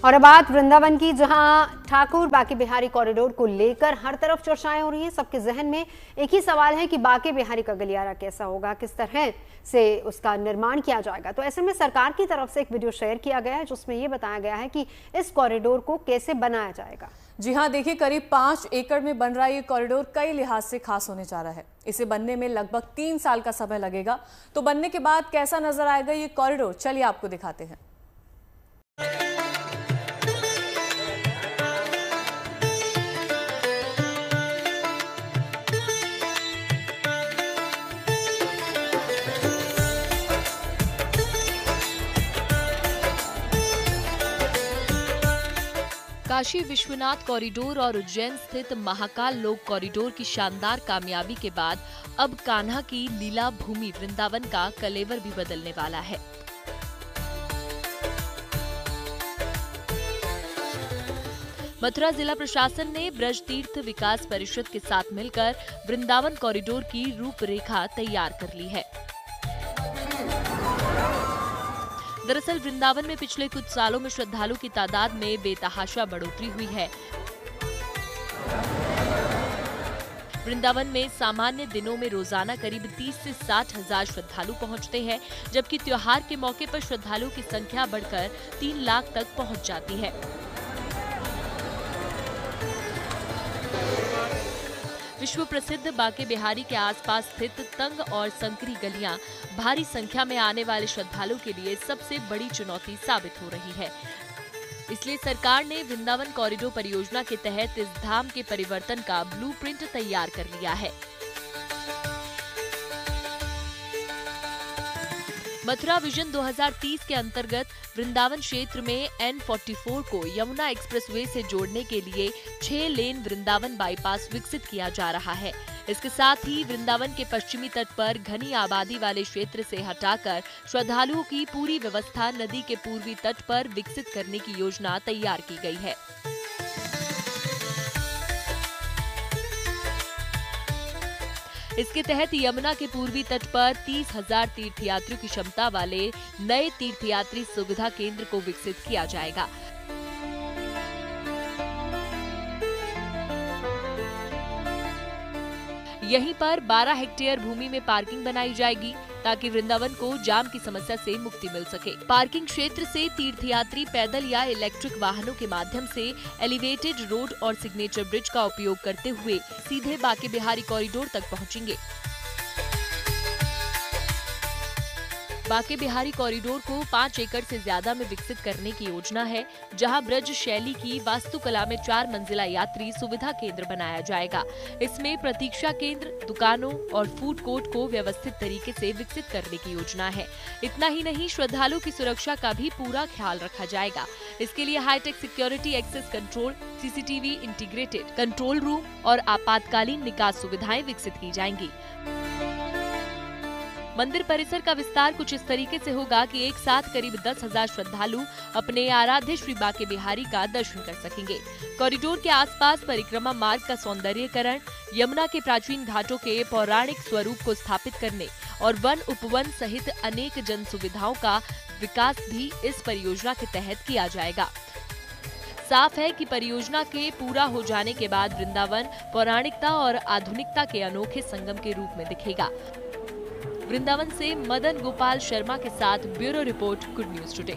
और अब बात वृंदावन की, जहां ठाकुर बाके बिहारी कॉरिडोर को लेकर हर तरफ चर्चाएं हो रही हैं। सबके जहन में एक ही सवाल है कि बाके बिहारी का गलियारा कैसा होगा, किस तरह से उसका निर्माण किया जाएगा। तो ऐसे में सरकार की तरफ से एक वीडियो शेयर किया गया है जिसमें यह बताया गया है कि इस कॉरिडोर को कैसे बनाया जाएगा। जी हाँ, देखिए, करीब 5 एकड़ में बन रहा ये कॉरिडोर कई लिहाज से खास होने जा रहा है। इसे बनने में लगभग 3 साल का समय लगेगा। तो बनने के बाद कैसा नजर आएगा ये कॉरिडोर, चलिए आपको दिखाते हैं। काशी विश्वनाथ कॉरिडोर और उज्जैन स्थित महाकाल लोक कॉरिडोर की शानदार कामयाबी के बाद अब कान्हा की लीला भूमि वृंदावन का कलेवर भी बदलने वाला है। मथुरा जिला प्रशासन ने ब्रज तीर्थ विकास परिषद के साथ मिलकर वृंदावन कॉरिडोर की रूपरेखा तैयार कर ली है। दरअसल वृंदावन में पिछले कुछ सालों में श्रद्धालु की तादाद में बेतहाशा बढ़ोतरी हुई है। वृंदावन में सामान्य दिनों में रोजाना करीब 30 से 60 हजार श्रद्धालु पहुंचते हैं, जबकि त्योहार के मौके पर श्रद्धालुओं की संख्या बढ़कर 3 लाख तक पहुंच जाती है। विश्व प्रसिद्ध बाके बिहारी के आसपास स्थित तंग और संकरी गलियां भारी संख्या में आने वाले श्रद्धालुओं के लिए सबसे बड़ी चुनौती साबित हो रही है। इसलिए सरकार ने वृंदावन कॉरिडोर परियोजना के तहत इस धाम के परिवर्तन का ब्लूप्रिंट तैयार कर लिया है। मथुरा विजन 2030 के अंतर्गत वृंदावन क्षेत्र में N44 को यमुना एक्सप्रेसवे से जोड़ने के लिए 6 लेन वृंदावन बाईपास विकसित किया जा रहा है। इसके साथ ही वृंदावन के पश्चिमी तट पर घनी आबादी वाले क्षेत्र से हटाकर श्रद्धालुओं की पूरी व्यवस्था नदी के पूर्वी तट पर विकसित करने की योजना तैयार की गई है। इसके तहत यमुना के पूर्वी तट पर 30,000 तीर्थयात्रियों की क्षमता वाले नए तीर्थयात्री सुविधा केंद्र को विकसित किया जाएगा। यहीं पर 12 हेक्टेयर भूमि में पार्किंग बनाई जाएगी ताकि वृंदावन को जाम की समस्या से मुक्ति मिल सके। पार्किंग क्षेत्र से तीर्थयात्री पैदल या इलेक्ट्रिक वाहनों के माध्यम से एलिवेटेड रोड और सिग्नेचर ब्रिज का उपयोग करते हुए सीधे बाके बिहारी कॉरिडोर तक पहुंचेंगे। बाके बिहारी कॉरिडोर को 5 एकड़ से ज्यादा में विकसित करने की योजना है, जहां ब्रज शैली की वास्तुकला में 4 मंजिला यात्री सुविधा केंद्र बनाया जाएगा। इसमें प्रतीक्षा केंद्र, दुकानों और फूड कोर्ट को व्यवस्थित तरीके से विकसित करने की योजना है। इतना ही नहीं, श्रद्धालुओं की सुरक्षा का भी पूरा ख्याल रखा जाएगा। इसके लिए high tech security access control, CCTV integrated control room और आपातकालीन निकास सुविधाएं विकसित की जाएंगी। मंदिर परिसर का विस्तार कुछ इस तरीके से होगा कि एक साथ करीब 10,000 श्रद्धालु अपने आराध्य श्री बाके बिहारी का दर्शन कर सकेंगे। कॉरिडोर के आसपास परिक्रमा मार्ग का सौंदर्यीकरण, यमुना के प्राचीन घाटों के पौराणिक स्वरूप को स्थापित करने और वन उपवन सहित अनेक जन सुविधाओं का विकास भी इस परियोजना के तहत किया जाएगा। साफ है कि परियोजना के पूरा हो जाने के बाद वृंदावन पौराणिकता और आधुनिकता के अनोखे संगम के रूप में दिखेगा। वृंदावन से मदन गोपाल शर्मा के साथ bureau report, good news today.